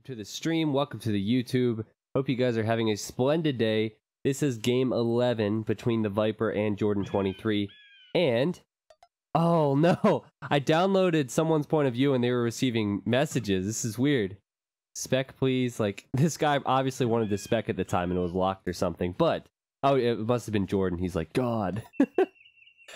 to the stream. Welcome to the YouTube. Hope you guys are having a splendid day. This is game 11 between the Viper and Jordan 23. And, oh no, I downloaded someone's point of view and they were receiving messages. This is weird. Spec, please. Like, this guy obviously wanted the spec at the time and it was locked or something. But, oh, it must have been Jordan. He's like, God.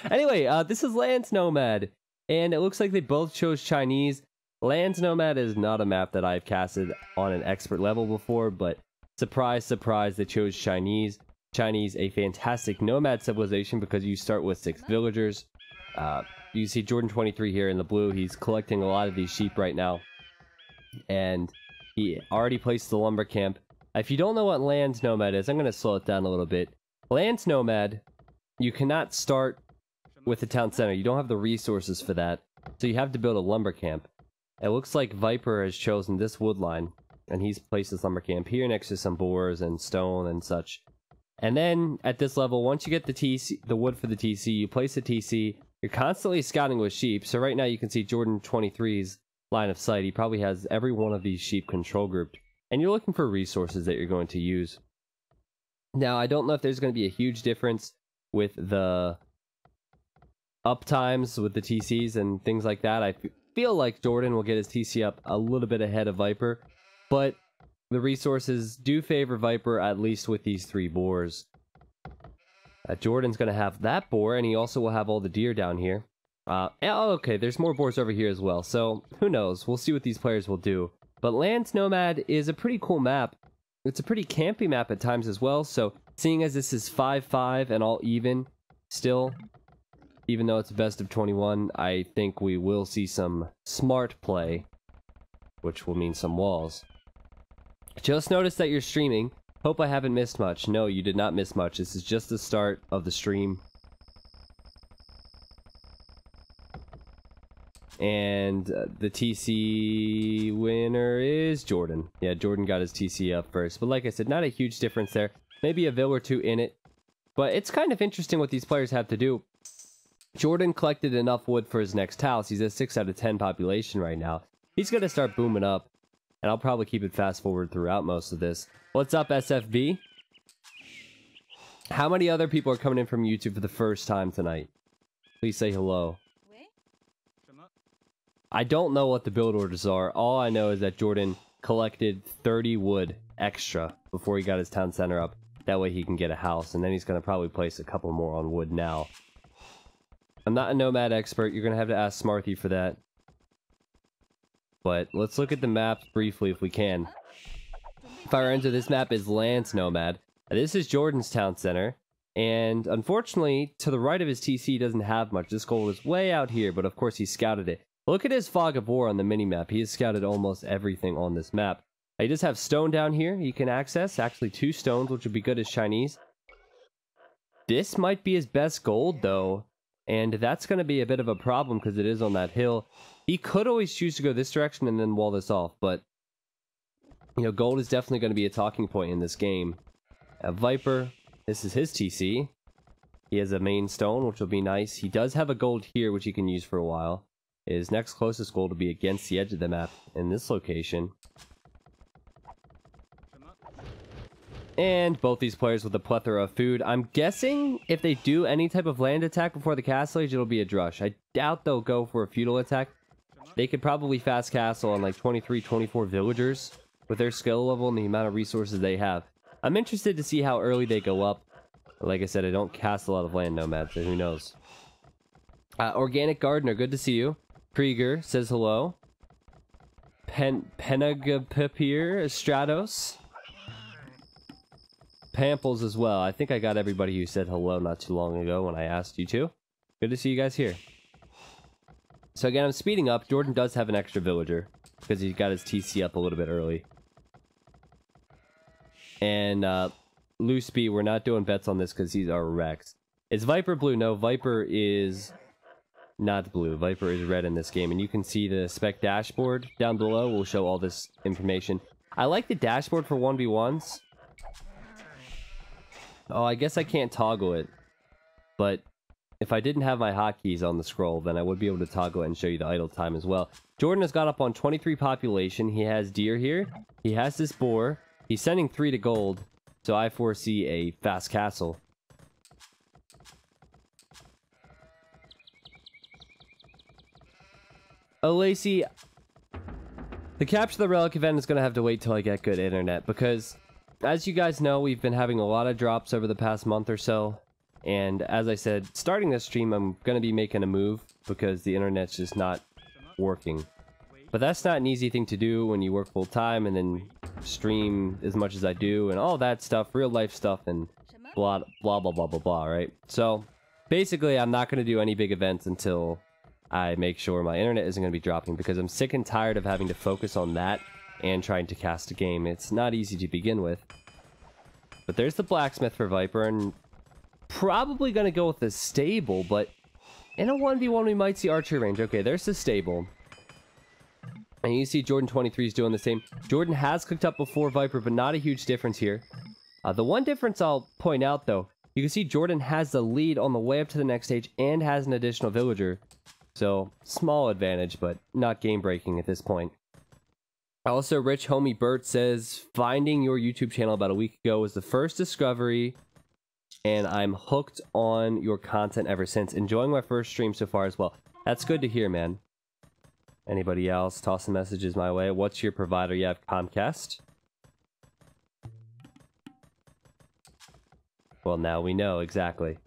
Anyway, this is Lands Nomad. And it looks like they both chose Chinese. Lands Nomad is not a map that I've casted on an expert level before, but surprise, surprise, they chose Chinese. Chinese, a fantastic nomad civilization because you start with 6 villagers. You see Jordan 23 here in the blue. He's collecting a lot of these sheep right now. And he already placed the lumber camp. If you don't know what Lands Nomad is, I'm going to slow it down a little bit. Lands Nomad, you cannot start with the town center. You don't have the resources for that. So you have to build a lumber camp. It looks like Viper has chosen this wood line, and he's placed his lumber camp here next to some boars and stone and such. And then at this level, once you get the wood for the TC, you place the TC. You're constantly scouting with sheep. So right now you can see Jordan 23's line of sight. He probably has every one of these sheep control grouped, and you're looking for resources that you're going to use. Now I don't know if there's going to be a huge difference with the up times with the TCs and things like that. I feel like Jordan will get his TC up a little bit ahead of Viper, but the resources do favor Viper, at least with these 3 boars. Jordan's going to have that boar, and he also will have all the deer down here. Okay, there's more boars over here as well, so who knows? We'll see what these players will do. But Lands Nomad is a pretty cool map. It's a pretty campy map at times as well, so seeing as this is 5-5 and all even, still, even though it's a best of 21, I think we will see some smart play, which will mean some walls. Just noticed that you're streaming. Hope I haven't missed much. No, you did not miss much. This is just the start of the stream. And the TC winner is Jordan. Yeah, Jordan got his TC up first. But like I said, not a huge difference there. Maybe a vill or 2 in it. But it's kind of interesting what these players have to do. Jordan collected enough wood for his next house. He's at 6 out of 10 population right now. He's going to start booming up. And I'll probably keep it fast forward throughout most of this. What's up, SFB? How many other people are coming in from YouTube for the first time tonight? Please say hello. I don't know what the build orders are. All I know is that Jordan collected 30 wood extra before he got his town center up. That way he can get a house. And then he's going to probably place a couple more on wood now. I'm not a nomad expert. You're going to have to ask Smarthy for that. But let's look at the maps briefly if we can. Fire enter this map is Lands Nomad. This is Jordan's town center. And unfortunately, to the right of his TC, he doesn't have much. This goal is way out here, but of course he scouted it. Look at his fog of war on the minimap. He has scouted almost everything on this map. He does have stone down here you can access. Actually 2 stones, which would be good as Chinese. This might be his best gold, though. And that's going to be a bit of a problem because it is on that hill. He could always choose to go this direction and then wall this off, but you know, gold is definitely going to be a talking point in this game. Viper, this is his TC. He has a main stone, which will be nice. He does have a gold here, which he can use for a while. His next closest goal will be against the edge of the map in this location. And both these players with a plethora of food. I'm guessing if they do any type of land attack before the castle age, it'll be a drush. I doubt they'll go for a feudal attack. They could probably fast castle on like 23, 24 villagers with their skill level and the amount of resources they have. I'm interested to see how early they go up. Like I said, I don't cast a lot of land nomads, so who knows. Organic Gardener, good to see you. Krieger says hello. Penagapapir Stratos. Pamples as well. I think I got everybody who said hello not too long ago when I asked you to. Good to see you guys here. So again, I'm speeding up. Jordan does have an extra villager because he got his TC up a little bit early. And Loose B, we're not doing bets on this because he's our Rex. Is Viper blue? No, Viper is not blue. Viper is red in this game. And you can see the spec dashboard down below. We'll show all this information. I like the dashboard for 1v1s. Oh, I guess I can't toggle it. But if I didn't have my hotkeys on the scroll, then I would be able to toggle it and show you the idle time as well. Jordan has got up on 23 population. He has deer here. He has this boar. He's sending 3 to gold, so I foresee a fast castle. Oh, Lacey, the Capture the Relic event is going to have to wait till I get good internet, because as you guys know, we've been having a lot of drops over the past month or so. And as I said, starting this stream, I'm going to be making a move because the internet's just not working. But that's not an easy thing to do when you work full time and then stream as much as I do and all that stuff, real life stuff and blah, blah, blah, blah, blah, blah, right? So basically, I'm not going to do any big events until I make sure my internet isn't going to be dropping, because I'm sick and tired of having to focus on that and trying to cast a game. It's not easy to begin with. But there's the blacksmith for Viper, and probably going to go with the stable, but in a 1v1 we might see archery range. Okay, there's the stable. And you see Jordan 23 is doing the same. Jordan has cooked up before Viper, but not a huge difference here. The one difference I'll point out, though, you can see Jordan has the lead on the way up to the next stage and has an additional villager. So, small advantage, but not game-breaking at this point. Also, Rich Homie Bert says, finding your YouTube channel about a week ago was the first discovery, and I'm hooked on your content ever since. Enjoying my first stream so far as well. That's good to hear, man. Anybody else? Toss some messages my way. What's your provider? You have Comcast? Well, now we know, exactly.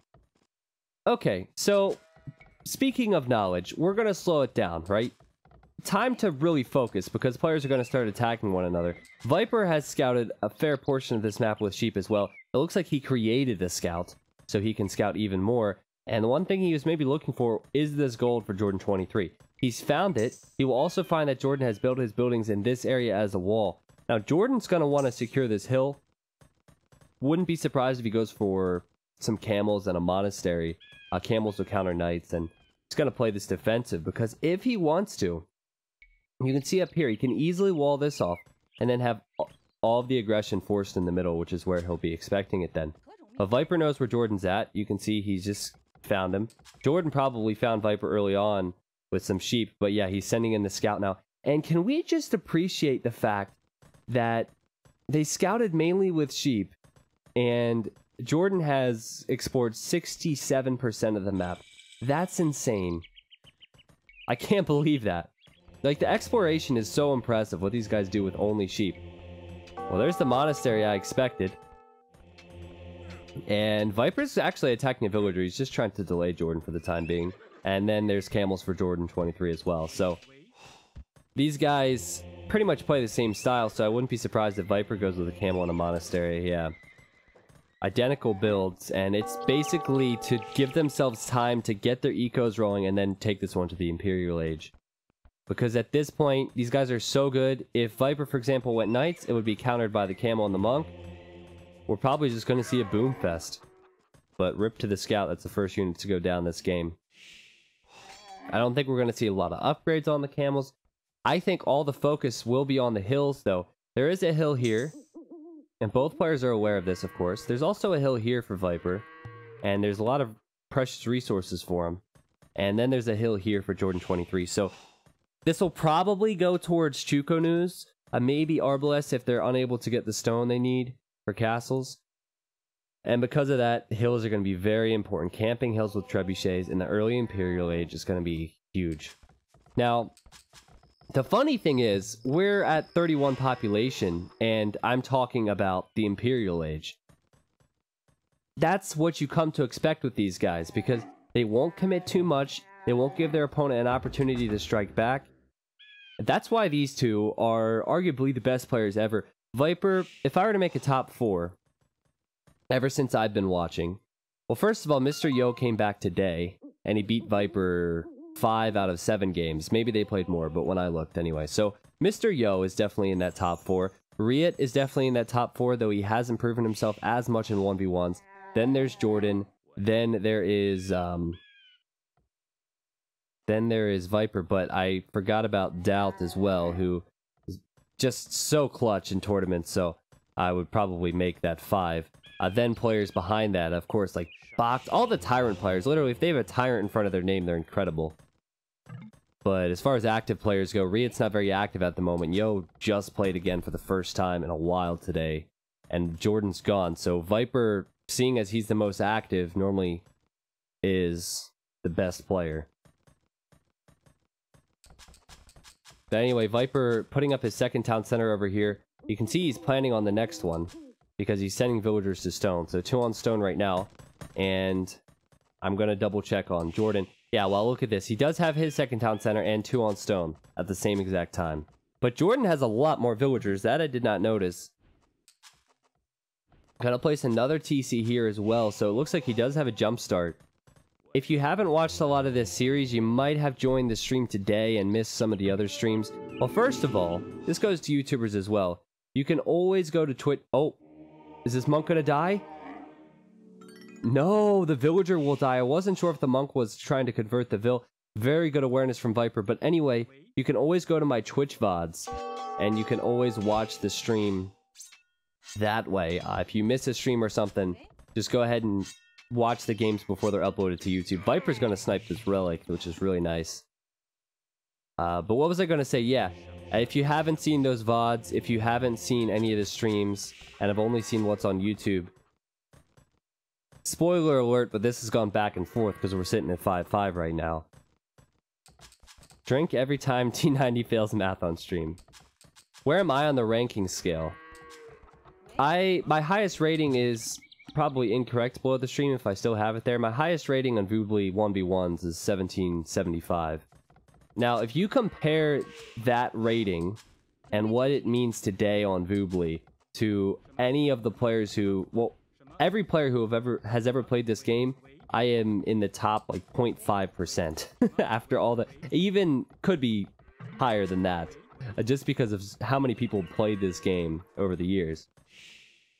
Okay, so speaking of knowledge, we're going to slow it down, right? Time to really focus, because players are going to start attacking one another. Viper has scouted a fair portion of this map with sheep as well. It looks like he created the scout, so he can scout even more. And the one thing he was maybe looking for is this gold for Jordan 23. He's found it. He will also find that Jordan has built his buildings in this area as a wall. Now, Jordan's going to want to secure this hill. Wouldn't be surprised if he goes for some camels and a monastery. Camels will counter knights, and he's going to play this defensive, because if he wants to, you can see up here, he can easily wall this off and then have all of the aggression forced in the middle, which is where he'll be expecting it then. But Viper knows where Jordan's at. You can see he's just found him. Jordan probably found Viper early on with some sheep, but yeah, he's sending in the scout now. And can we just appreciate the fact that they scouted mainly with sheep, and Jordan has explored 67% of the map. That's insane. I can't believe that. Like, the exploration is so impressive, what these guys do with only sheep. Well, there's the monastery I expected. And Viper's actually attacking a villager. He's just trying to delay Jordan for the time being. And then there's camels for Jordan 23 as well. So, these guys pretty much play the same style, so I wouldn't be surprised if Viper goes with a camel and a monastery, yeah. Identical builds, and it's basically to give themselves time to get their ecos rolling and then take this one to the Imperial Age. Because at this point, these guys are so good. If Viper, for example, went Knights, it would be countered by the Camel and the Monk. We're probably just going to see a boom fest. But rip to the Scout, that's the first unit to go down this game. I don't think we're going to see a lot of upgrades on the Camels. I think all the focus will be on the hills, though. There is a hill here, and both players are aware of this, of course. There's also a hill here for Viper, and there's a lot of precious resources for him. And then there's a hill here for Jordan 23, so this will probably go towards Chuko News, maybe Arbalest if they're unable to get the stone they need for castles. And because of that, hills are going to be very important. Camping hills with trebuchets in the early Imperial Age is going to be huge. Now, the funny thing is, we're at 31 population, and I'm talking about the Imperial Age. That's what you come to expect with these guys, because they won't commit too much, they won't give their opponent an opportunity to strike back. That's why these two are arguably the best players ever. Viper, if I were to make a top 4, ever since I've been watching, well, first of all, Mr. Yo came back today, and he beat Viper 5 out of 7 games. Maybe they played more, but when I looked anyway. So, Mr. Yo is definitely in that top 4. Riot is definitely in that top 4, though he hasn't proven himself as much in 1v1s. Then there's Jordan. Then there is Viper, but I forgot about Doubt as well, who is just so clutch in tournaments, so I would probably make that 5. Then players behind that, of course, like Box, all the Tyrant players. Literally, if they have a Tyrant in front of their name, they're incredible. But as far as active players go, Riot's not very active at the moment. Yo just played again for the first time in a while today. And Jordan's gone. So Viper, seeing as he's the most active, normally is the best player. But anyway, Viper putting up his second town center over here. You can see he's planning on the next one because he's sending villagers to stone. So 2 on stone right now. And I'm going to double check on Jordan. Yeah, well, look at this. He does have his second town center and 2 on stone at the same exact time. But Jordan has a lot more villagers. That I did not notice. Gonna place another TC here as well. So it looks like he does have a jump start. If you haven't watched a lot of this series, you might have joined the stream today and missed some of the other streams. Well, first of all, this goes to YouTubers as well. You can always go to Twitch. Oh, is this monk gonna die? No, the villager will die. I wasn't sure if the monk was trying to convert the vill. Very good awareness from Viper. But anyway, you can always go to my Twitch VODs. And you can always watch the stream that way. If you miss a stream or something, just go ahead and watch the games before they're uploaded to YouTube. Viper's going to snipe this relic, which is really nice. But what was I going to say? Yeah, if you haven't seen those VODs, if you haven't seen any of the streams, and have only seen what's on YouTube, spoiler alert, but this has gone back and forth because we're sitting at 5-5 right now. Drink every time T90 fails math on stream. Where am I on the ranking scale? My highest rating is probably incorrect below the stream if I still have it there. My highest rating on Voobly 1v1s is 1775. Now, if you compare that rating and what it means today on Voobly to any of the players who, well, every player who has ever played this game, I am in the top like 0.5% after all the, even could be higher than that, just because of how many people played this game over the years.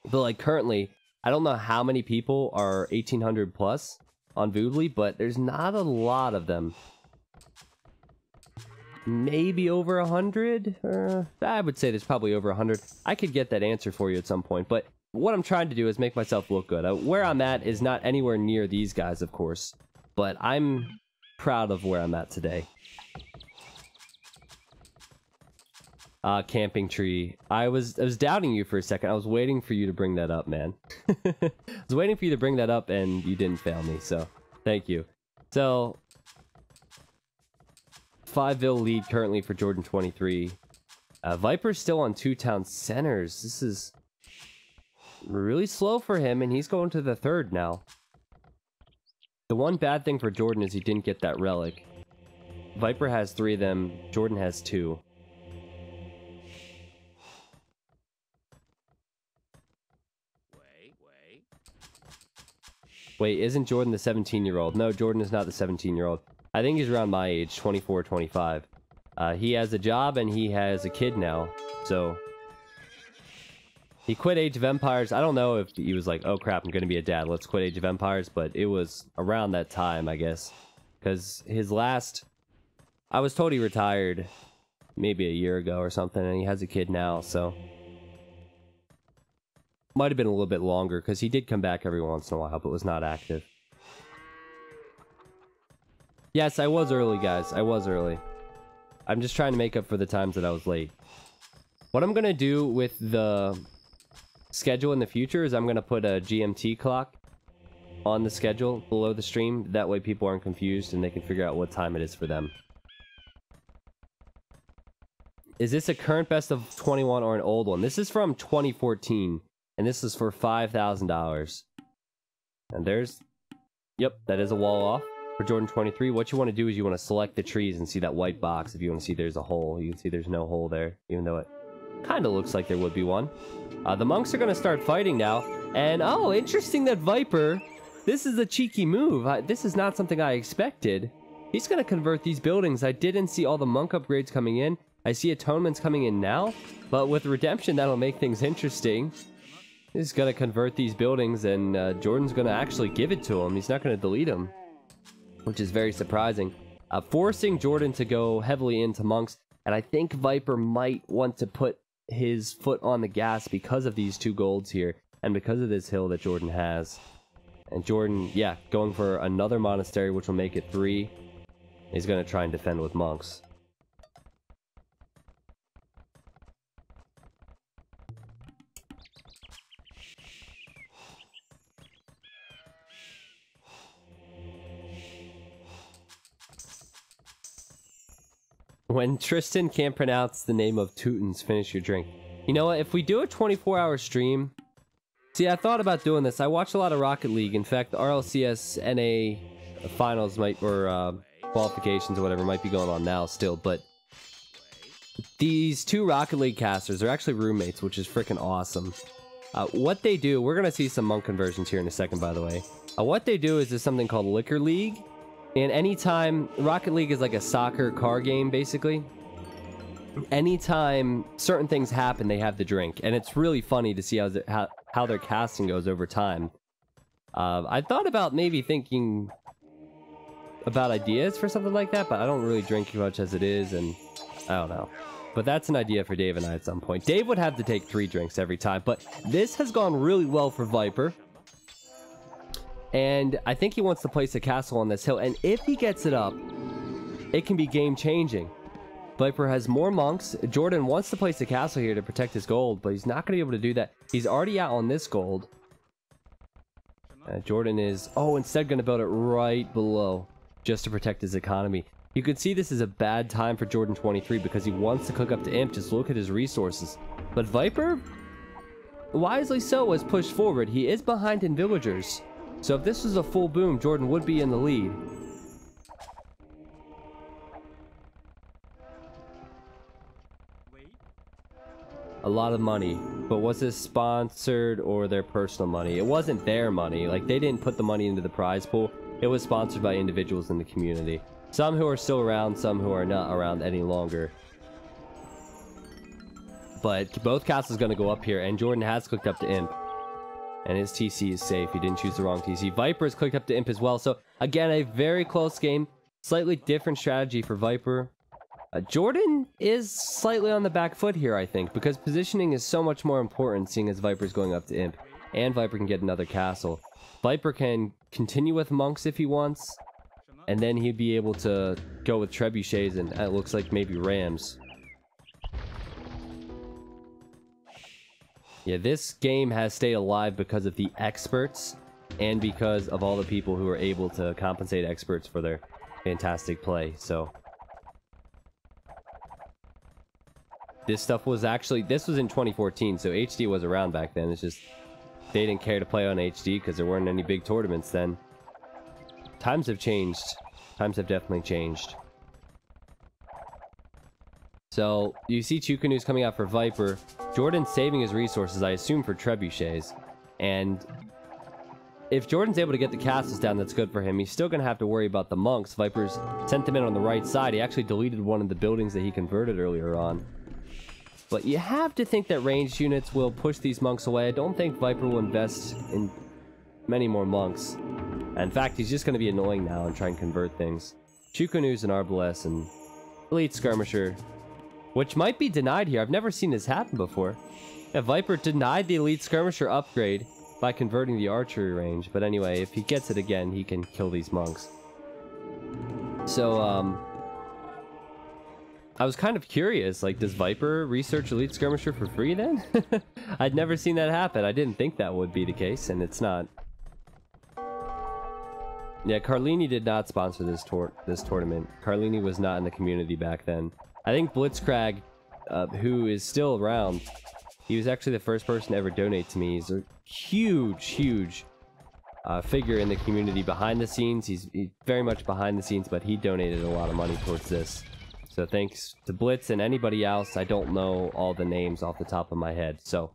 But like currently, I don't know how many people are 1800 plus on Voobly, but there's not a lot of them. Maybe over 100? I would say there's probably over 100. I could get that answer for you at some point, but what I'm trying to do is make myself look good. Where I'm at is not anywhere near these guys, of course, but I'm proud of where I'm at today. Camping tree. I was doubting you for a second. I was waiting for you to bring that up, man. I was waiting for you to bring that up, and you didn't fail me, so thank you. So 5-vill lead currently for Jordan 23. Viper's still on 2 town centers. This is really slow for him, and he's going to the 3rd now. The one bad thing for Jordan is he didn't get that relic. Viper has 3 of them. Jordan has 2. Wait, isn't Jordan the 17-year-old? No, Jordan is not the 17-year-old. I think he's around my age, 24, 25. He has a job and he has a kid now, so he quit Age of Empires. I don't know if he was like, oh crap, I'm gonna be a dad, let's quit Age of Empires, but it was around that time, I guess. Because his last... I was told he retired maybe a year ago or something, and he has a kid now, so... Might have been a little bit longer, because he did come back every once in a while, but was not active. Yes, I was early, guys. I was early. I'm just trying to make up for the times that I was late. What I'm going to do with the schedule in the future is I'm going to put a GMT clock on the schedule below the stream. That way people aren't confused and they can figure out what time it is for them. Is this a current best of 21 or an old one? This is from 2014, and this is for $5,000. And there's... Yep, that is a wall off. For Jordan 23, what you want to do is you want to select the trees and see that white box. If you want to see there's a hole, you can see there's no hole there, even though it kind of looks like there would be one. The monks are going to start fighting now. And, oh, interesting that Viper, this is a cheeky move. This is not something I expected. He's going to convert these buildings. I didn't see all the monk upgrades coming in. I see atonements coming in now. But with redemption, that'll make things interesting. He's going to convert these buildings, and Jordan's going to actually give it to him. He's not going to delete them, which is very surprising. Forcing Jordan to go heavily into monks, and I think Viper might want to put his foot on the gas because of these 2 golds here. and because of this hill that Jordan has. And Jordan, yeah, going for another monastery, which will make it 3. He's going to try and defend with monks. When Tristan can't pronounce the name of Teutons, finish your drink. You know what? If we do a 24-hour stream... See, I thought about doing this. I watch a lot of Rocket League. In fact, the RLCS NA finals might... or qualifications or whatever might be going on now still. But these 2 Rocket League casters are actually roommates, which is freaking awesome. What they do... We're going to see some monk conversions here in a second, by the way. What they do is there's something called Liquor League. And anytime, Rocket League is like a soccer car game, basically. Anytime certain things happen, they have the drink. And it's really funny to see how their casting goes over time. I thought about maybe thinking about ideas for something like that, but I don't really drink much as it is, and I don't know. But that's an idea for Dave and I at some point. Dave would have to take 3 drinks every time, but this has gone really well for Viper. And I think he wants to place a castle on this hill. And if he gets it up, it can be game-changing. Viper has more monks. Jordan wants to place a castle here to protect his gold, but he's not going to be able to do that. He's already out on this gold. Jordan is, instead going to build it right below, just to protect his economy. You can see this is a bad time for Jordan 23 because he wants to cook up to Imp. Just look at his resources. But Viper, wisely so, has pushed forward. He is behind in villagers. So if this was a full boom, Jordan would be in the lead. A lot of money. But was this sponsored or their personal money? It wasn't their money. Like, they didn't put the money into the prize pool. It was sponsored by individuals in the community. Some who are still around, some who are not around any longer. But both castles going to go up here, and Jordan has clicked up to Imp. And his TC is safe. He didn't choose the wrong TC. Viper has clicked up to Imp as well. So, again, a very close game. Slightly different strategy for Viper. Jordan is slightly on the back foot here, I think, because positioning is so much more important, seeing as Viper's going up to Imp. And Viper can get another castle. Viper can continue with monks if he wants, and then he'd be able to go with trebuchets and it looks like maybe rams. Yeah, this game has stayed alive because of the experts and because of all the people who are able to compensate experts for their fantastic play. So this stuff was actually, this was in 2014, so HD was around back then. It's just they didn't care to play on HD because there weren't any big tournaments then. Times have changed. Times have definitely changed. So, you see Chukanu's coming out for Viper. Jordan's saving his resources, I assume, for trebuchets. And if Jordan's able to get the castles down, that's good for him. He's still going to have to worry about the monks. Viper's sent him in on the right side. He actually deleted one of the buildings that he converted earlier on. But you have to think that ranged units will push these monks away. I don't think Viper will invest in many more monks. In fact, he's just going to be annoying now and try and convert things. Chukanu's an Arbalest and Elite Skirmisher, which might be denied here. I've never seen this happen before. Yeah, Viper denied the Elite Skirmisher upgrade by converting the archery range. But anyway, if he gets it again, he can kill these monks. So, I was kind of curious, like, does Viper research Elite Skirmisher for free then? I'd never seen that happen. I didn't think that would be the case, and it's not. Yeah, Carlini did not sponsor this tournament. Carlini was not in the community back then. I think Blitzcrag, who is still around, he was actually the first person to ever donate to me. He's a huge figure in the community behind the scenes. He's very much behind the scenes, but he donated a lot of money towards this. So thanks to Blitz and anybody else. I don't know all the names off the top of my head. So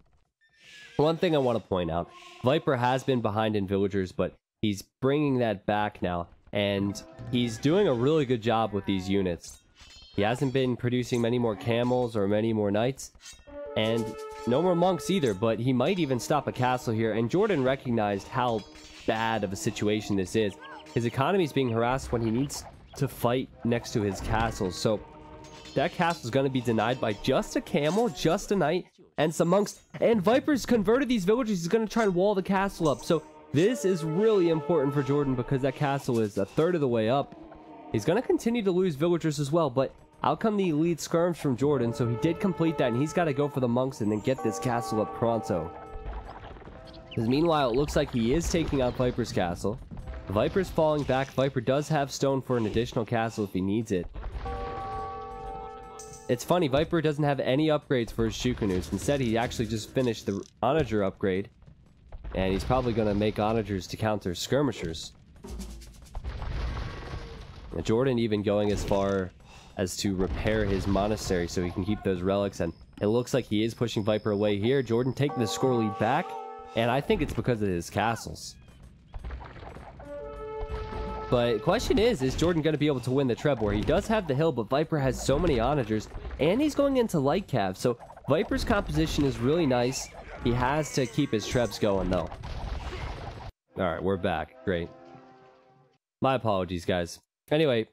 one thing I want to point out, Viper has been behind in villagers, but he's bringing that back now, and he's doing a really good job with these units. He hasn't been producing many more camels or many more knights, and no more monks either, but he might even stop a castle here. And Jordan recognized how bad of a situation this is. His economy is being harassed when he needs to fight next to his castles. So that castle is going to be denied by just a camel, just a knight, and some monks. And Viper's converted these villagers. He's going to try and wall the castle up. So this is really important for Jordan because that castle is a third of the way up. He's going to continue to lose villagers as well, but out come the elite skirms from Jordan, so he did complete that, and he's got to go for the monks and then get this castle up pronto. Because meanwhile, it looks like he is taking out Viper's castle. The Viper's falling back. Viper does have stone for an additional castle if he needs it. It's funny, Viper doesn't have any upgrades for his Shukunus. Instead, he actually just finished the Onager upgrade, and he's probably going to make Onagers to counter skirmishers. And Jordan even going as far as to repair his monastery so he can keep those relics, and it looks like he is pushing Viper away here. Jordan taking the score lead back, and I think it's because of his castles. But question is Jordan going to be able to win the Treb War? He does have the hill, but Viper has so many Onagers, and he's going into light cav, so Viper's composition is really nice. He has to keep his Trebs going, though. Alright, we're back. Great. My apologies, guys. Anyway,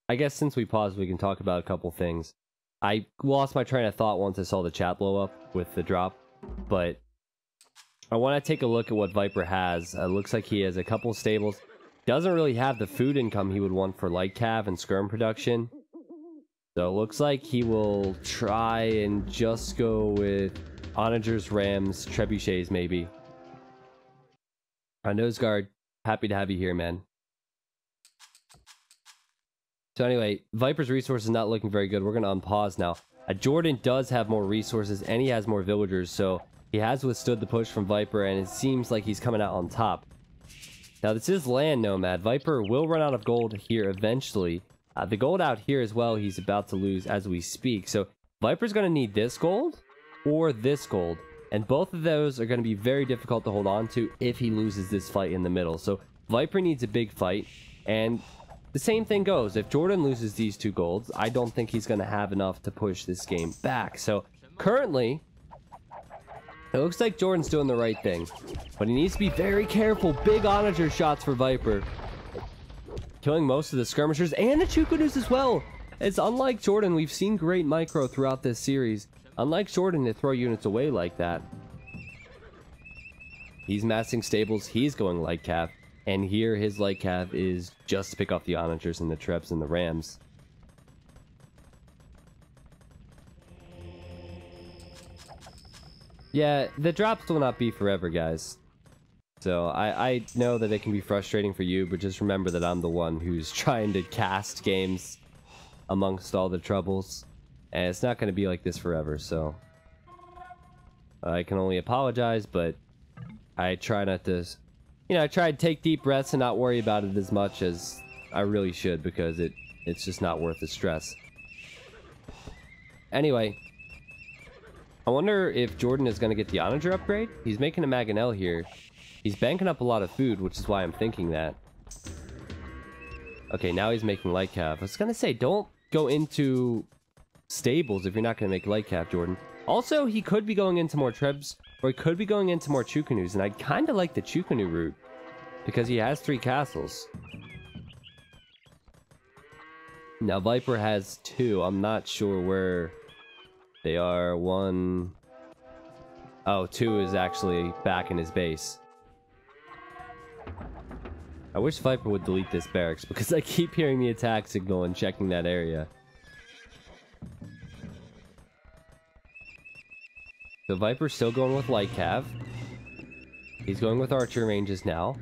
I guess since we paused, we can talk about a couple things. I lost my train of thought once I saw the chat blow up with the drop, but I want to take a look at what Viper has. Looks like he has a couple stables. Doesn't really have the food income he would want for light cav and skirm production. So it looks like he will try and just go with Onagers, Rams, Trebuchets maybe. Noseguard, happy to have you here, man. So anyway, Viper's resources not looking very good. We're going to unpause now. Jordan does have more resources, and he has more villagers, so he has withstood the push from Viper, and it seems like he's coming out on top. Now, this is land Nomad. Viper will run out of gold here eventually. The gold out here as well, he's about to lose as we speak. So Viper's going to need this gold or this gold, and both of those are going to be very difficult to hold on to if he loses this fight in the middle. So Viper needs a big fight, and the same thing goes. If Jordan loses these two golds, I don't think he's going to have enough to push this game back. So currently, it looks like Jordan's doing the right thing, but he needs to be very careful. Big Onager shots for Viper, killing most of the skirmishers and the Chukunus as well. It's unlike Jordan. We've seen great micro throughout this series. Unlike Jordan to throw units away like that. He's massing stables. He's going light cav. And here his light cav is just to pick off the Onagers and the Trebs and the Rams. Yeah, the drops will not be forever, guys. So I know that it can be frustrating for you, but just remember that I'm the one who's trying to cast games amongst all the troubles. And it's not going to be like this forever, so I can only apologize, but I try not to... You know, I try to take deep breaths and not worry about it as much as I really should, because it's just not worth the stress. Anyway, I wonder if Jordan is going to get the Onager upgrade. He's making a Mangonel here. He's banking up a lot of food, which is why I'm thinking that. Okay, now he's making light cav. I was going to say, don't go into stables if you're not going to make light cav, Jordan. Also, he could be going into more Trebs, or he could be going into more Chukunus, and I kind of like the Chukunu route, because he has 3 castles. Now, Viper has 2. I'm not sure where they are. 1... Oh, 2 is actually back in his base. I wish Viper would delete this barracks, because I keep hearing the attack signal and checking that area. So Viper's still going with light cav. He's going with archer ranges now.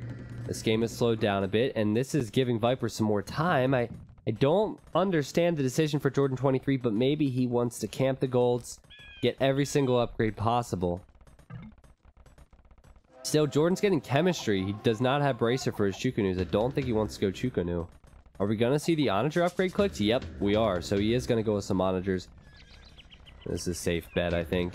This game has slowed down a bit, and this is giving Viper some more time. I don't understand the decision for Jordan 23, but maybe he wants to camp the golds, get every single upgrade possible. Still, Jordan's getting chemistry. He does not have bracer for his Chukunus. I don't think he wants to go Chukunu. Are we going to see the Onager upgrade clicked? Yep, we are. So he is going to go with some Onagers. This is a safe bet, I think.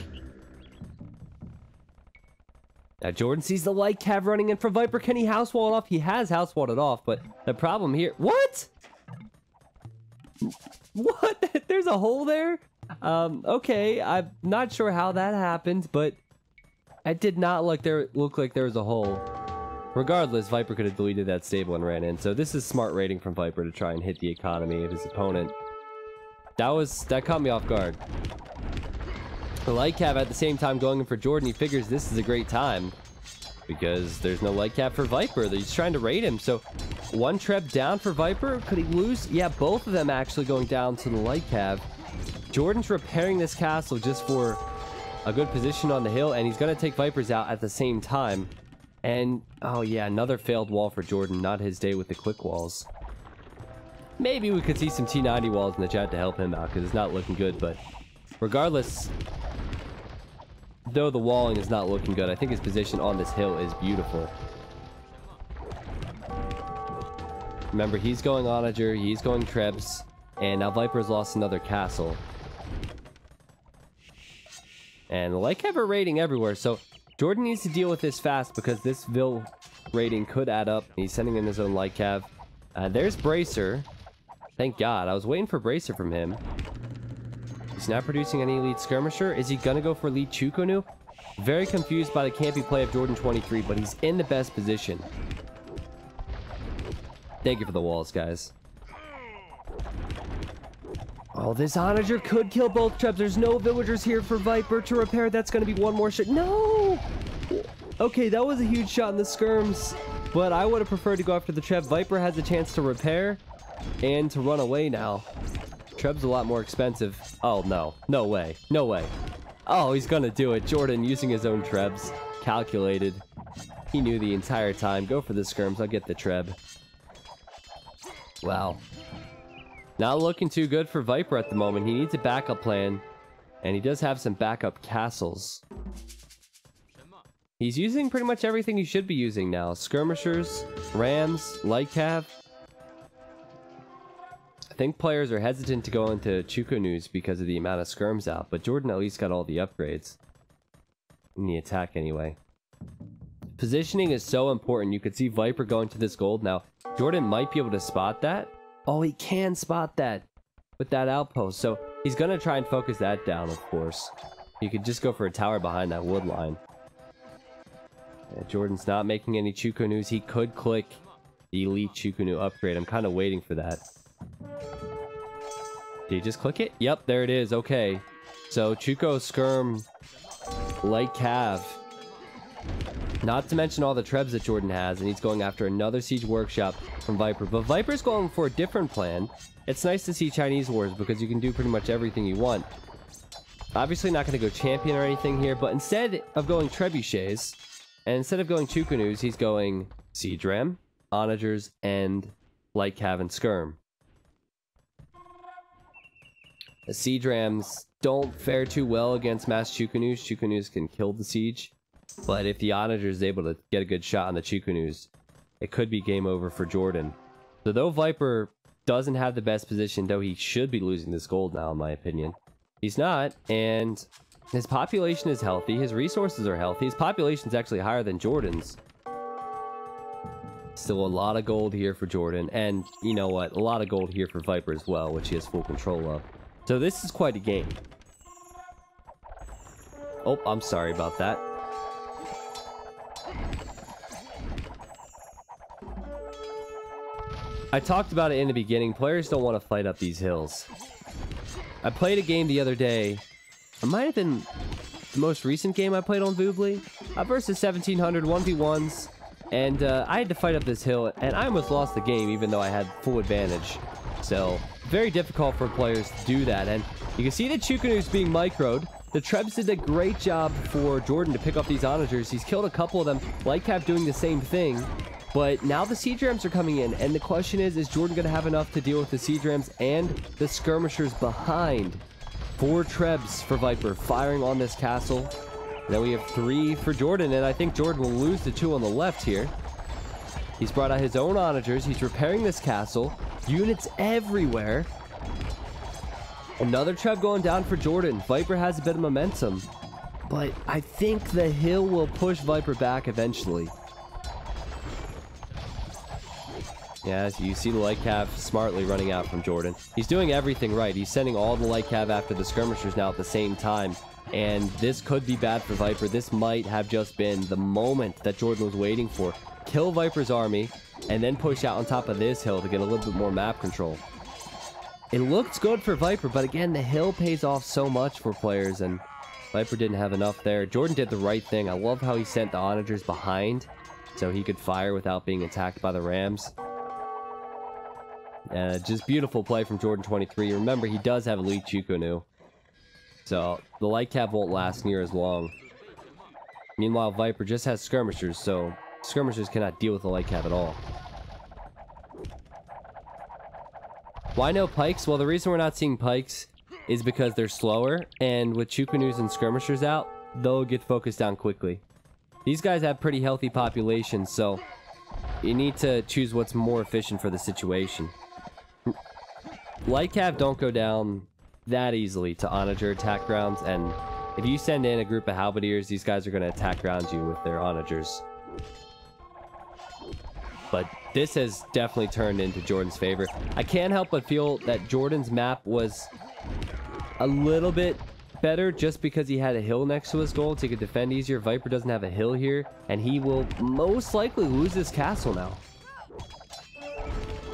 Now Jordan sees the light cav running in for Viper. Can he house wall it off? He has house walled it off, but the problem here... What? What? There's a hole there? Okay, I'm not sure how that happened, but it did not look like there was a hole. Regardless, Viper could have deleted that stable and ran in, so this is smart raiding from Viper to try and hit the economy of his opponent. That caught me off guard. The light cab at the same time going in for Jordan. He figures this is a great time because there's no light cab for Viper. He's trying to raid him. So one treb down for Viper. Could he lose? Yeah, both of them actually going down to the light cab. Jordan's repairing this castle just for a good position on the hill, and he's going to take Vipers out at the same time. And, oh yeah, another failed wall for Jordan. Not his day with the quick walls. Maybe we could see some T90 walls in the chat to help him out, because it's not looking good. But regardless, though the walling is not looking good, I think his position on this hill is beautiful. Remember, he's going Onager, he's going Trebs, and now Viper's lost another castle. And the light cab are raiding everywhere, so Jordan needs to deal with this fast because this Vil raiding could add up. He's sending in his own light cab. There's Bracer. Thank God. I was waiting for Bracer from him. He's not producing any elite skirmisher. Is he gonna go for elite Chukonu? Very confused by the campy play of Jordan 23, but he's in the best position. Thank you for the walls, guys. Oh, this Onager could kill both Trebs. There's no villagers here for Viper to repair. That's going to be one more shot. No! Okay, that was a huge shot in the skirms, but I would have preferred to go after the Treb. Viper has a chance to repair and to run away now. Treb's a lot more expensive. Oh, no. No way. No way. Oh, he's going to do it. Jordan using his own Trebs. Calculated. He knew the entire time. Go for the skirms. I'll get the Treb. Wow. Not looking too good for Viper at the moment. He needs a backup plan, and he does have some backup castles. He's using pretty much everything he should be using now. Skirmishers, rams, light cav. I think players are hesitant to go into Chukonus because of the amount of skirms out, but Jordan at least got all the upgrades in the attack anyway. Positioning is so important. You could see Viper going to this gold now. Jordan might be able to spot that. Oh, he can spot that with that outpost. So he's going to try and focus that down, of course. You could just go for a tower behind that wood line. Yeah, Jordan's not making any Chukonus. He could click the elite Chukonu upgrade. I'm kind of waiting for that. Did he just click it? Yep, there it is. Okay. So Chuko, Skirm, Light Cav. Not to mention all the Trebs that Jordan has, and he's going after another Siege Workshop from Viper. But Viper's going for a different plan. It's nice to see Chinese Wars because you can do pretty much everything you want. Obviously not going to go Champion or anything here, but instead of going Trebuchets, and instead of going Chukonus, he's going Siege Ram, Onagers, and Light Cav and Skirm. The Siege Rams don't fare too well against mass Chukonus. Chukonus can kill the Siege. But if the Onager is able to get a good shot on the Chukonus, it could be game over for Jordan. So though Viper doesn't have the best position, though he should be losing this gold now in my opinion, he's not, and his population is healthy, his resources are healthy, his population is actually higher than Jordan's. Still a lot of gold here for Jordan, and you know what, a lot of gold here for Viper as well, which he has full control of. So this is quite a game. Oh, I'm sorry about that. I talked about it in the beginning. Players don't want to fight up these hills. I played a game the other day. It might have been the most recent game I played on Voobly. Versus 1700 1v1s. And I had to fight up this hill. And I almost lost the game even though I had full advantage. So, very difficult for players to do that. And you can see the Chukonus being microed. The Trebs did a great job for Jordan to pick up these Onagers. He's killed a couple of them. Lightcap doing the same thing. But now the Siege Rams are coming in, and the question is Jordan going to have enough to deal with the Siege Rams and the Skirmishers behind? 4 Trebs for Viper firing on this castle. And then we have 3 for Jordan, and I think Jordan will lose the 2 on the left here. He's brought out his own Onagers. He's repairing this castle. Units everywhere. Another Treb going down for Jordan. Viper has a bit of momentum. But I think the hill will push Viper back eventually. Yeah, you see the light cav smartly running out from Jordan. He's doing everything right. He's sending all the light cav after the skirmishers now at the same time. And this could be bad for Viper. This might have just been the moment that Jordan was waiting for. Kill Viper's army, and then push out on top of this hill to get a little bit more map control. It looks good for Viper, but again, the hill pays off so much for players, and Viper didn't have enough there. Jordan did the right thing. I love how he sent the onagers behind so he could fire without being attacked by the rams. Just beautiful play from Jordan 23. Remember, he does have elite Chukunu, so the light cap won't last near as long. Meanwhile, Viper just has skirmishers, so skirmishers cannot deal with the light cap at all. Why no pikes? Well, the reason we're not seeing pikes is because they're slower, and with Chukunus and skirmishers out, they'll get focused down quickly. These guys have pretty healthy populations, so you need to choose what's more efficient for the situation. Light cap don't go down that easily to onager attack rounds, and if you send in a group of halberdiers, these guys are going to attack around you with their onagers. But this has definitely turned into Jordan's favor. I can't help but feel that Jordan's map was a little bit better just because he had a hill next to his gold so he could defend easier. Viper doesn't have a hill here, and he will most likely lose this castle now.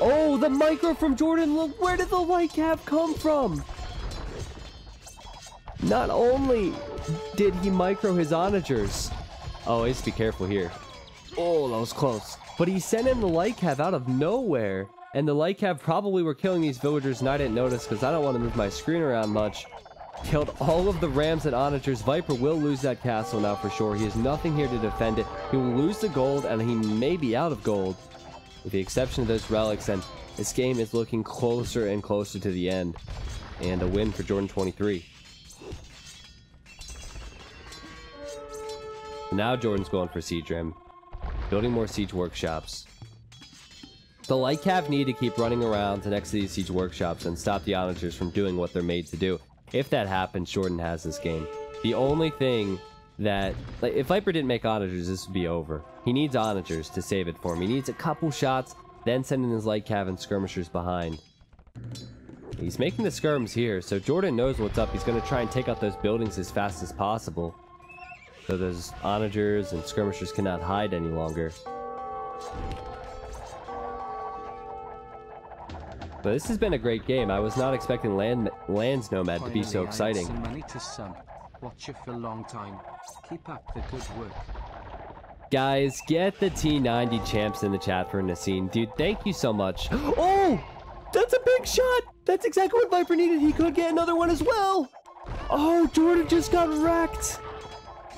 Oh, the micro from Jordan. Look, where did the light cap come from? Not only did he micro his onagers. Oh, he has to be careful here. Oh, that was close. But he sent in the light cap out of nowhere. And the light cap probably were killing these villagers, and I didn't notice because I don't want to move my screen around much. Killed all of the rams and onagers. Viper will lose that castle now for sure. He has nothing here to defend it. He will lose the gold, and he may be out of gold. With the exception of those relics, and this game is looking closer and closer to the end. And a win for Jordan 23. Now Jordan's going for siege ram. Building more siege workshops. The light cap need to keep running around to next to these siege workshops and stop the onagers from doing what they're made to do. If that happens, Jordan has this game. The only thing that... like, if Viper didn't make onagers, this would be over. He needs onagers to save it for him. He needs a couple shots, then sending his light cap and skirmishers behind. He's making the skirms here, so Jordan knows what's up. He's going to try and take out those buildings as fast as possible, so those onagers and skirmishers cannot hide any longer. But this has been a great game. I was not expecting Lands Nomad to be so exciting. Watch you for a long time. Keep up the good work. Guys, get the T90 champs in the chat for Nassim. Dude, thank you so much. Oh! That's a big shot! That's exactly what Viper needed. He could get another one as well. Oh, Jordan just got wrecked.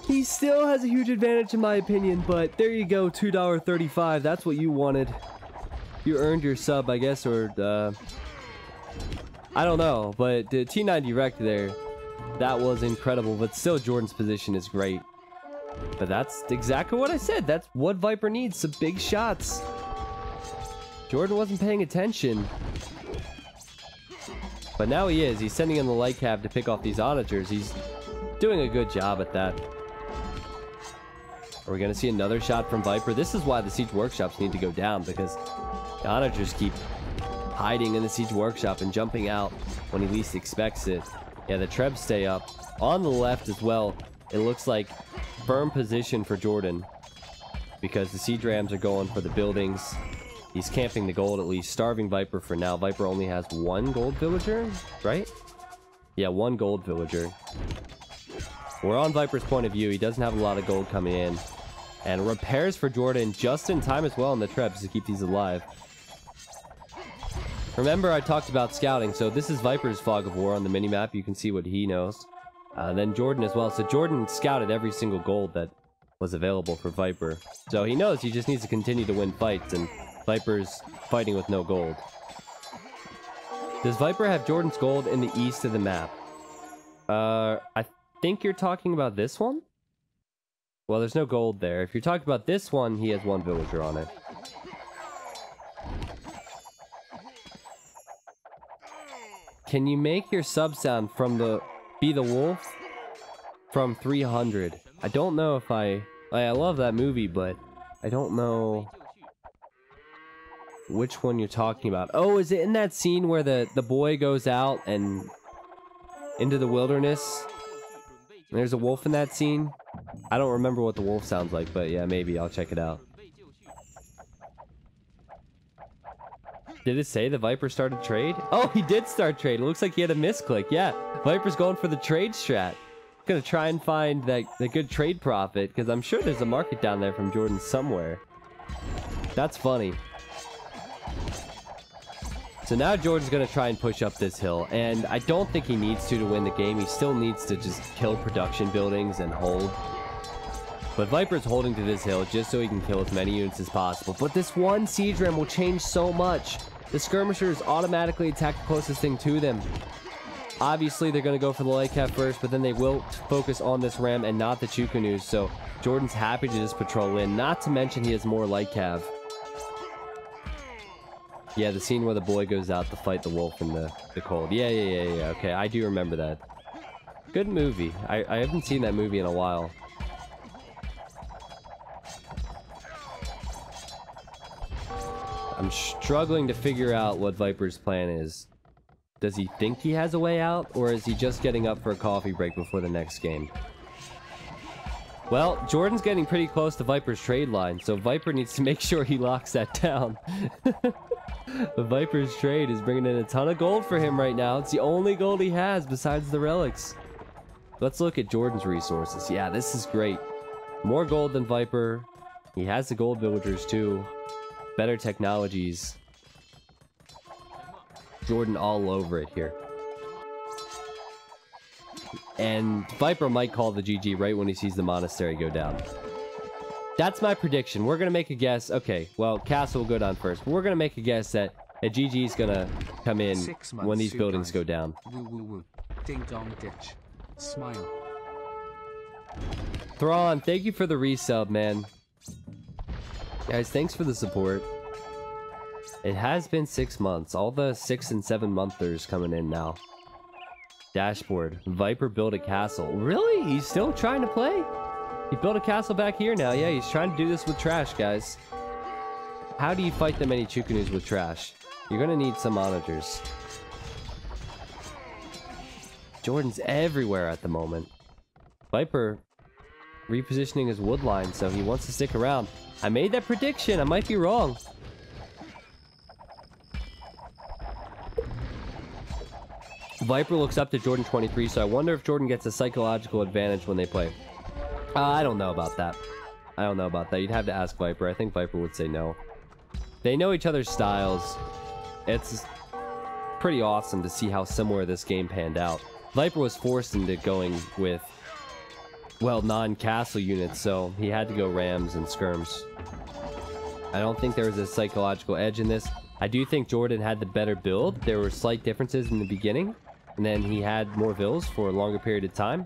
He still has a huge advantage in my opinion, but there you go, $2.35. That's what you wanted. You earned your sub, I guess, or I don't know, but the T90 wrecked there. That was incredible, but still Jordan's position is great. But that's exactly what I said. That's what Viper needs, some big shots. Jordan wasn't paying attention. But now he is. He's sending in the light cap to pick off these onagers. He's doing a good job at that. Are we going to see another shot from Viper? This is why the siege workshops need to go down, because the onagers keep hiding in the siege workshop and jumping out when he least expects it. Yeah, the trebs stay up. On the left as well, it looks like firm position for Jordan, because the siege rams are going for the buildings. He's camping the gold, at least. Starving Viper for now. Viper only has one gold villager, right? Yeah, one gold villager. We're on Viper's point of view. He doesn't have a lot of gold coming in. And repairs for Jordan just in time as well in the trebs to keep these alive. Remember, I talked about scouting, so this is Viper's fog of war on the minimap. You can see what he knows. Then Jordan as well. So Jordan scouted every single gold that was available for Viper. So he knows he just needs to continue to win fights, and Viper's fighting with no gold. Does Viper have Jordan's gold in the east of the map? I think you're talking about this one? Well, there's no gold there. If you're talking about this one, he has one villager on it. Can you make your sub sound from the Be the Wolf from 300? I don't know if I love that movie, but I don't know which one you're talking about. Oh, is it in that scene where the boy goes out and into the wilderness? There's a wolf in that scene. I don't remember what the wolf sounds like, but yeah, maybe I'll check it out. Did it say the Viper started trade? Oh, he did start trade. It looks like he had a misclick. Yeah, Viper's going for the trade strat. Gonna try and find the good trade profit, because I'm sure there's a market down there from Jordan somewhere. That's funny. So now Jordan's gonna try and push up this hill, and I don't think he needs to win the game. He still needs to just kill production buildings and hold. But Viper's holding to this hill just so he can kill as many units as possible. But this one siege ram will change so much. The skirmishers automatically attack the closest thing to them. Obviously, they're going to go for the light cav first, but then they will focus on this ram and not the Chukunus. So Jordan's happy to just patrol in. Not to mention he has more light cav. Yeah, the scene where the boy goes out to fight the wolf in the cold. Yeah. Okay, I do remember that. Good movie. I haven't seen that movie in a while. I'm struggling to figure out what Viper's plan is. Does he think he has a way out, or is he just getting up for a coffee break before the next game? Well, Jordan's getting pretty close to Viper's trade line, so Viper needs to make sure he locks that down. The Viper's trade is bringing in a ton of gold for him right now. It's the only gold he has besides the relics. Let's look at Jordan's resources. Yeah, this is great. More gold than Viper. He has the gold villagers too. Better technologies. Jordan all over it here. And Viper might call the GG right when he sees the monastery go down. That's my prediction. We're going to make a guess. Okay, well, Castle will go down first. But we're going to make a guess that a GG is going to come in when these buildings go down. Woo woo woo. Ding dong ditch. Smile. Thrawn, thank you for the resub, man. Guys, thanks for the support. It has been 6 months. All the 6 and 7 monthers coming in now. Dashboard. Viper built a castle. Really? He's still trying to play? He built a castle back here now. Yeah, he's trying to do this with trash, guys. How do you fight the many Chukunus with trash? You're gonna need some onagers. Jordan's everywhere at the moment. Viper repositioning his wood line, so he wants to stick around. I made that prediction. I might be wrong. Viper looks up to Jordan 23, so I wonder if Jordan gets a psychological advantage when they play. I don't know about that. I don't know about that. You'd have to ask Viper. I think Viper would say no. They know each other's styles. It's pretty awesome to see how similar this game panned out. Viper was forced into going with, well, non-castle units, so he had to go rams and skirms. I don't think there was a psychological edge in this. I do think Jordan had the better build. There were slight differences in the beginning, and then he had more vills for a longer period of time.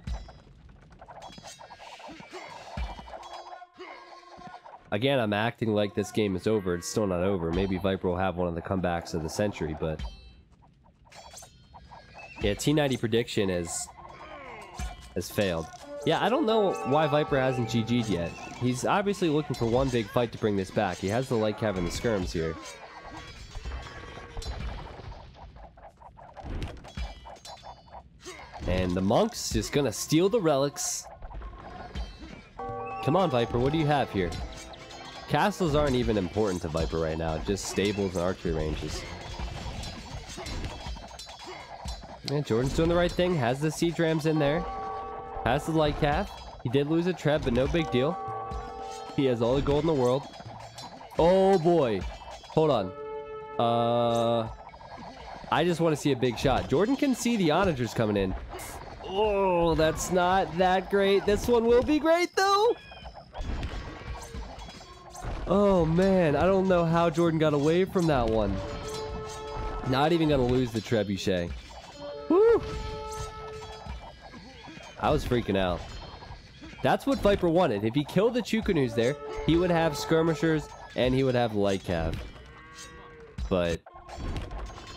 Again, I'm acting like this game is over. It's still not over. Maybe Viper will have one of the comebacks of the century, but... yeah, T90 prediction has failed. Yeah, I don't know why Viper hasn't GG'd yet. He's obviously looking for one big fight to bring this back. He has the light cav and the skirms here. And the monk's just gonna steal the relics. Come on, Viper, what do you have here? Castles aren't even important to Viper right now, just stables and archery ranges. And Jordan's doing the right thing, has the siege rams in there. Has the light cav. He did lose a treb, but no big deal. He has all the gold in the world. Oh boy. Hold on. I just want to see a big shot. Jordan can see the onagers coming in. Oh, that's not that great. This one will be great though. Oh man, I don't know how Jordan got away from that one. Not even gonna lose the trebuchet. Woo! I was freaking out. That's what Viper wanted. If he killed the Chukunus there, he would have skirmishers and he would have light cav. But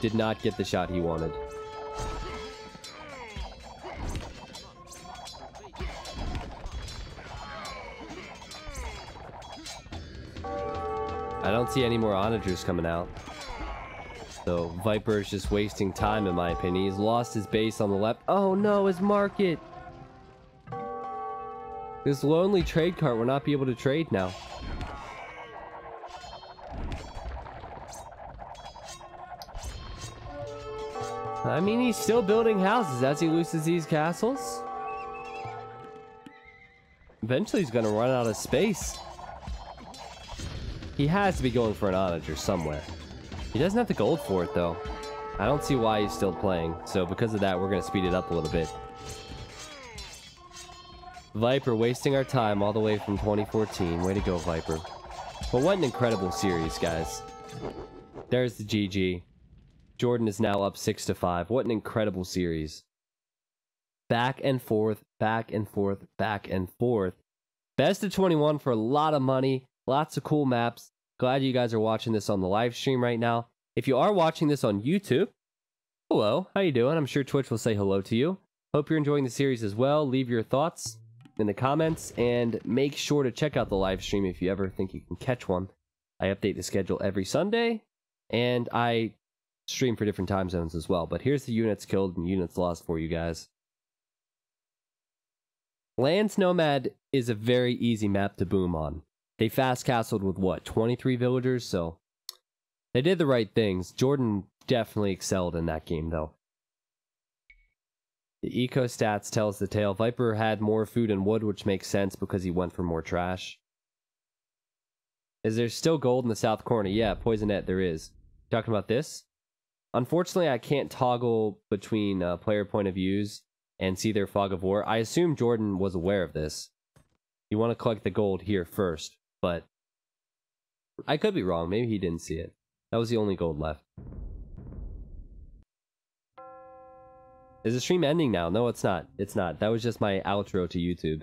did not get the shot he wanted. I don't see any more onagers coming out. So Viper is just wasting time in my opinion. He's lost his base on the left. Oh no, his market! This lonely trade cart will not be able to trade now. I mean, he's still building houses as he loses these castles. Eventually he's gonna run out of space. He has to be going for an onager somewhere. He doesn't have the gold for it though. I don't see why he's still playing, so because of that we're gonna speed it up a little bit. Viper wasting our time all the way from 2014. Way to go, Viper. But what an incredible series, guys. There's the GG. Jordan is now up 6-5. What an incredible series. Back and forth, back and forth, back and forth. Best of 21 for a lot of money. Lots of cool maps. Glad you guys are watching this on the live stream right now. If you are watching this on YouTube, hello, how you doing? I'm sure Twitch will say hello to you. Hope you're enjoying the series as well. Leave your thoughts in the comments, and make sure to check out the live stream if you ever think you can catch one. I update the schedule every Sunday, and I stream for different time zones as well. But here's the units killed and units lost for you guys. Lands Nomad is a very easy map to boom on. They fast castled with what, 23 villagers, so they did the right things. Jordan definitely excelled in that game though. The eco stats tells the tale. Viper had more food and wood, which makes sense because he went for more trash. Is there still gold in the south corner? Yeah, Poisonette, there is. Talking about this? Unfortunately, I can't toggle between player point of views and see their fog of war. I assume Jordan was aware of this. You want to collect the gold here first, but I could be wrong. Maybe he didn't see it. That was the only gold left. Is the stream ending now? No, it's not. It's not. That was just my outro to YouTube.